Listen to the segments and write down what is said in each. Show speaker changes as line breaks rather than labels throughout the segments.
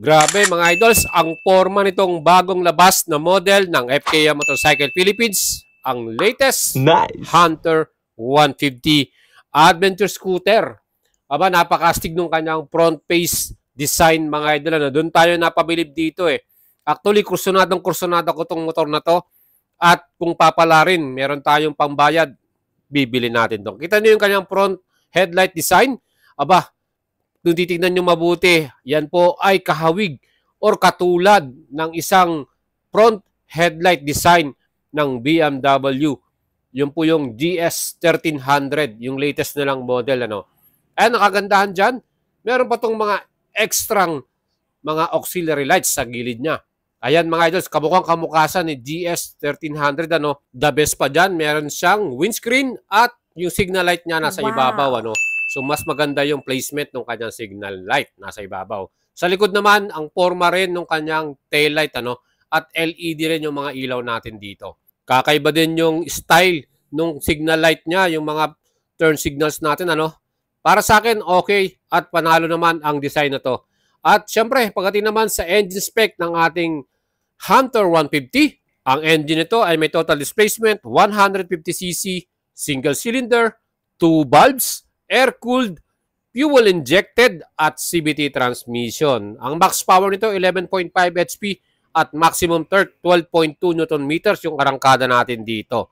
Grabe mga idols, ang forma nitong bagong labas na model ng FKM Motorcycle Philippines, ang latest Hunter 150 Adventure Scooter. Aba, napakastig nung kanyang front face design mga idol. Ano? Doon tayo napabilib dito eh. Actually, kursunadong ko tong motor na to. At kung papalarin, meron tayong pambayad, bibili natin to. Kita niyo yung kanyang front headlight design? Aba, kung titignan nyo mabuti, yan po ay kahawig or katulad ng isang front headlight design ng BMW. Yun po yung GS1300, yung latest na lang model. Ano? Ang nakagandahan dyan, meron pa tong mga extrang mga auxiliary lights sa gilid niya. Ayan mga idols, kamukhang kamukasan ni GS1300. Ano? The best pa dyan, meron siyang windscreen at yung signal light niya nasa ibabaw. Ano? So, mas maganda yung placement ng kanyang signal light nasa ibabaw. Sa likod naman, ang forma rin ng kanyang tail light, ano? At LED rin yung mga ilaw natin dito. Kakaiba din yung style ng signal light niya, yung mga turn signals natin, ano? Para sa akin, okay. At panalo naman ang design na to. At syempre, pagdating naman sa engine spec ng ating Hunter 150, ang engine nito ay may total displacement, 150cc, single cylinder, 2 valves, air-cooled, fuel-injected at CVT transmission. Ang max power nito 11.5 HP at maximum torque 12.2 Nm yung arangkada natin dito.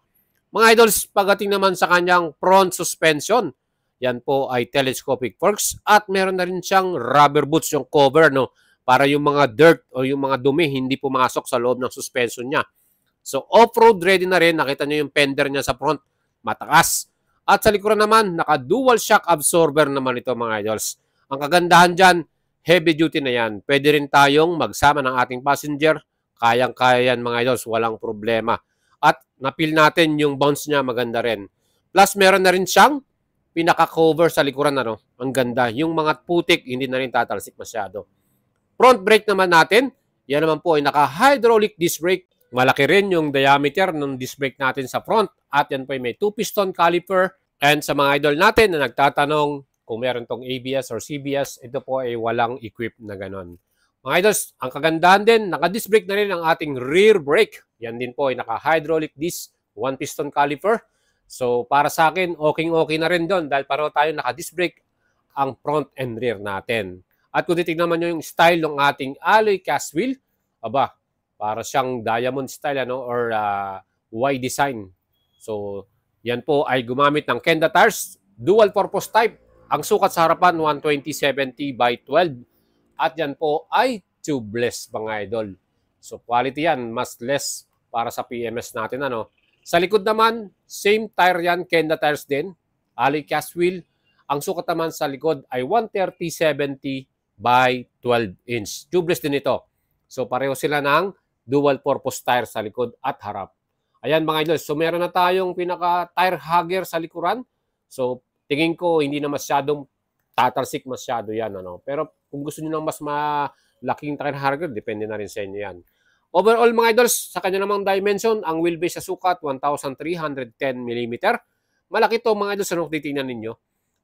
Mga idols, pagdating naman sa kanyang front suspension, yan po ay telescopic forks at meron na rin siyang rubber boots yung cover, no, para yung mga dirt o yung mga dumi hindi pumasok sa loob ng suspension niya. So off-road ready na rin. Nakita niyo yung fender niya sa front, matakas. At sa likuran naman, naka-dual shock absorber naman ito mga idols. Ang kagandahan dyan, heavy duty na yan. Pwede rin tayong magsama ng ating passenger. Kayang-kaya yan mga idols, walang problema. At napil natin yung bounce niya, maganda rin. Plus, meron na rin siyang pinaka-cover sa likuran. Ano? Ang ganda. Yung mga putik, hindi na rin tatalsik masyado. Front brake naman natin, yan naman po ay naka-hydraulic disc brake. Malaki rin yung diameter ng disc brake natin sa front at yan po ay may 2-piston caliper. And sa mga idol natin na nagtatanong kung meron tong ABS or CBS, ito po ay walang equip na ganon. Mga idols, ang kagandahan din, naka-disc brake na rin ang ating rear brake. Yan din po ay naka-hydraulic disc, 1-piston caliper. So para sa akin, okay na rin doon dahil pareho tayo naka-disc brake ang front and rear natin. At kung titignan nyo yung style ng ating alloy cast wheel, aba, para siyang diamond style ano or Y design. So, yan po ay gumamit ng Kenda tires, dual purpose type. Ang sukat sa harapan 120/70/12 at yan po ay tubeless mga idol. So, quality yan, mas less para sa PMS natin ano. Sa likod naman, same tire yan, Kenda tires din, alloy cast wheel. Ang sukat naman sa likod ay 130/70/12 inch. Tubeless din ito. So, pareho sila ng dual purpose tire sa likod at harap. Ayan mga idol, so meron na tayong pinaka-tire hugger sa likuran. So tingin ko hindi na masyadong tatalsik masyado yan. Ano? Pero kung gusto niyo ng mas malaking tire hugger, depende na rin sa inyo yan. Overall mga idols, sa kanya namang dimension, ang wheelbase sa sukat 1,310 mm. Malaki to mga idols, ano titingnan ninyo.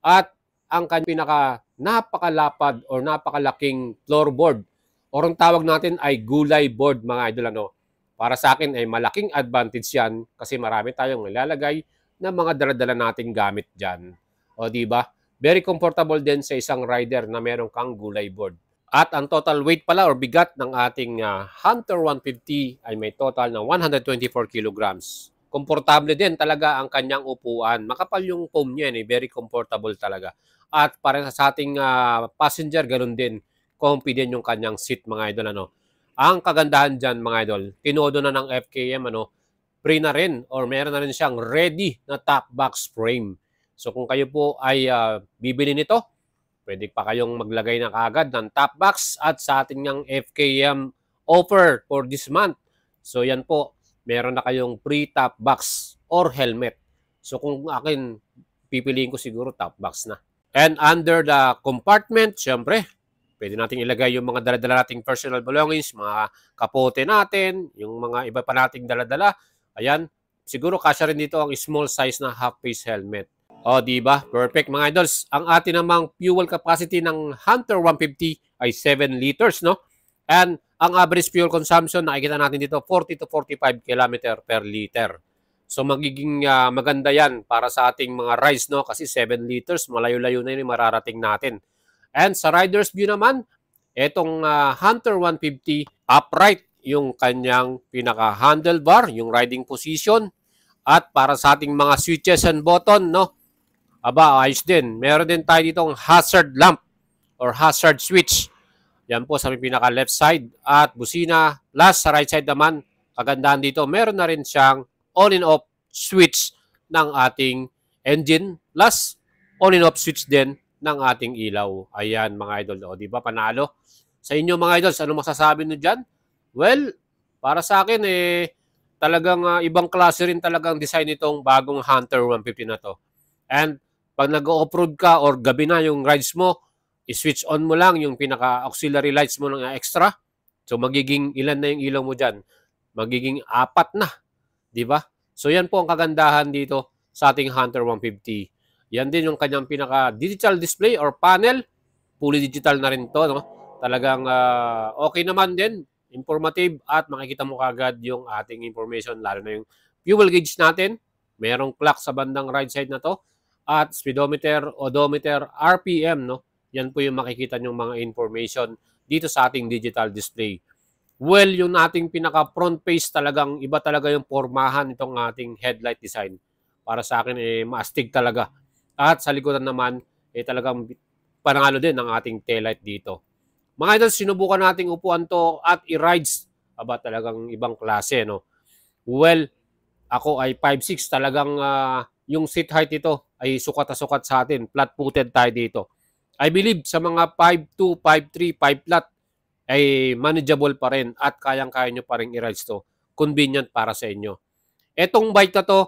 At ang kanya pinaka napakalapad or napakalaking floorboard or ang tawag natin ay gulay board mga idol. Ano? Para sa akin ay malaking advantage yan kasi marami tayong nilalagay na mga daladala nating gamit dyan. O diba? Very comfortable din sa isang rider na meron kang gulay board. At ang total weight pala or bigat ng ating Hunter 150 ay may total ng 124 kilograms. Komportable din talaga ang kanyang upuan. Makapal yung foam niya, very comfortable talaga. At para sa ating passenger, ganun din. Comfy din yung kanyang seat mga idol. Ano? Ang kagandahan dyan mga idol, tinodo na ng FKM, ano, free na rin or meron na rin siyang ready na top box frame. So kung kayo po ay bibili nito, pwede pa kayong maglagay na kaagad ng top box at sa ating ng FKM offer for this month. So yan po, meron na kayong free top box or helmet. So kung akin, pipiliin ko siguro top box na. And under the compartment, syempre, pwede nating ilagay yung mga daladala nating personal belongings, mga kapote natin, yung mga iba pa nating daladala. Ayan, siguro kasya rin dito ang small size na half-face helmet. O, diba? Perfect mga idols. Ang atin namang fuel capacity ng Hunter 150 ay 7 liters, no? And ang average fuel consumption, nakikita natin dito, 40 to 45 km per liter. So magiging maganda yan para sa ating mga rides, no? Kasi 7 liters, malayo-layo na yun yung mararating natin. And sa rider's view naman, itong Hunter 150, upright yung kanyang pinaka-handlebar, yung riding position. At para sa ating mga switches and button, no? Aba, ayos din. Meron din tayo ditong hazard lamp or hazard switch. Yan po sa pinaka left side. At busina, last sa right side naman, kagandahan dito, meron na rin siyang on and off switch ng ating engine. Plus, on and off switch din ng ating ilaw. Ayan mga idol. O, di ba panalo? Sa inyo mga idols, ano masasabi nyo dyan? Well, para sa akin, talagang ibang klase rin talagang design nitong bagong Hunter 150 na to. And pag nag-off-road ka or gabi na yung rides mo, i-switch on mo lang yung pinaka-auxiliary lights mo ng extra. So magiging ilan na yung ilaw mo dyan? Magiging 4 na. Diba? So yan po ang kagandahan dito sa ating Hunter 150. Yan din yung kanyang pinaka-digital display or panel. Fully digital na rin to. No? Talagang okay naman din. Informative at makikita mo kagad yung ating information. Lalo na yung fuel gauge natin. Merong clock sa bandang right side na to. At speedometer, odometer, RPM, no? Yan po yung makikita yung mga information dito sa ating digital display. Well, yung ating pinaka-front face talagang iba talaga yung pormahan itong ating headlight design. Para sa akin, maastig talaga. At sa likodan naman, talagang panalo din ang ating taillight dito. Mga idol, sinubukan nating upuan to at i-rides. Aba, talagang ibang klase, no? Well, ako ay 5'6", talagang yung seat height ito ay sukat na sukat sa atin. Flat-footed tayo dito. I believe sa mga 5'2", 5'3", 5 flat ay manageable pa rin at kayang-kaya nyo pa rin i-rides to. Convenient para sa inyo. Etong bike na to,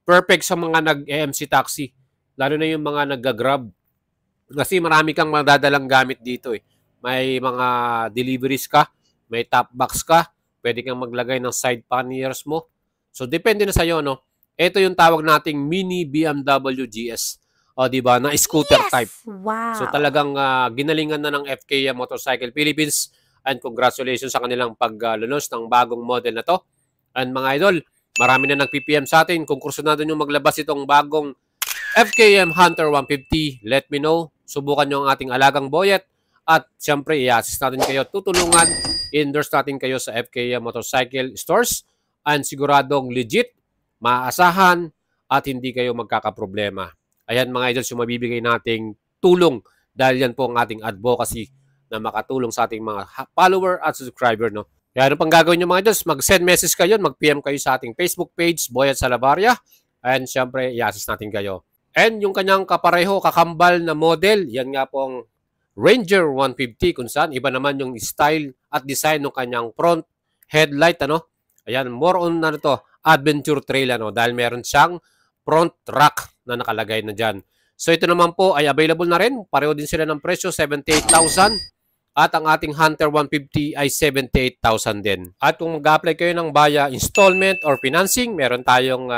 perfect sa mga nag-EMC taxi. Lalo na yung mga nag-grab. Kasi marami kang madadalang gamit dito eh. May mga deliveries ka, may top box ka, pwede kang maglagay ng side panniers mo. So depende na sa iyo, no? Ito yung tawag nating mini BMW GS. O, di ba? Na scooter type.
Wow.
So talagang ginalingan na ng FKM Motorcycle Philippines and congratulations sa kanilang pag-launch ng bagong model na to. And mga idol, marami na nag-PPM sa atin. Kung kursunado nyo maglabas itong bagong FKM Hunter 150, let me know. Subukan nyo ang ating alagang boyet. At siyempre, i-assist natin kayo. Tutulungan, endorse natin kayo sa FKM Motorcycle Stores. And siguradong legit, maaasahan, at hindi kayo magkakaproblema. Ayan mga idols, yung mabibigay nating tulong dahil yan po ang ating advocacy na makatulong sa ating mga follower at subscriber. No? Kaya ano pang gagawin nyo mga idols? Mag-send message kayo, mag-PM kayo sa ating Facebook page, Boyet Salabarria. And siyempre, i-assist natin kayo. And yung kanyang kapareho, kakambal na model, yan nga pong Ranger 150 kung saan iba naman yung style at design ng kanyang front headlight. Ano? Ayan, more on na to, adventure trail. Ano? Dahil meron siyang front rack na nakalagay na dyan. So ito naman po ay available na rin. Pareho din sila ng presyo, 78,000. At ang ating Hunter 150 ay 78,000 din. At kung mag-apply kayo ng via installment or financing, meron tayong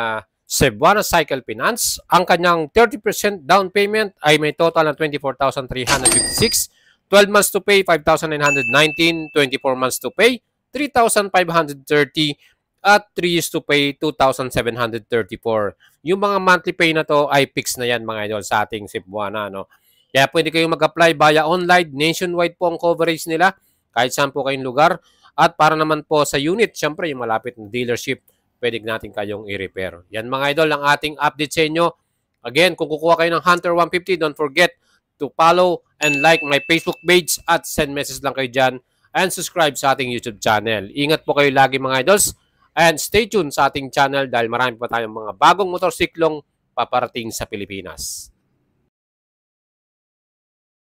Cebuana Cycle Finance. Ang kanyang 30% down payment ay may total na 24,356. 12 months to pay, 5,919. 24 months to pay, 3,530. At 3 years to pay, 2,734. Yung mga monthly pay na to ay fixed na yan mga idol sa ating Cebuana. No? Kaya pwede kayong mag-apply via online. Nationwide po ang coverage nila. Kahit saan po kayong lugar. At para naman po sa unit, syempre yung malapit na dealership, pwede natin kayong i-repair. Yan mga idol, ang ating update sa inyo. Again, kung kukuha kayo ng Hunter 150, don't forget to follow and like my Facebook page at send message lang kayo dyan and subscribe sa ating YouTube channel. Ingat po kayo lagi mga idols. And stay tuned sa ating channel dahil marami pa tayong mga bagong motorsiklong paparating sa Pilipinas.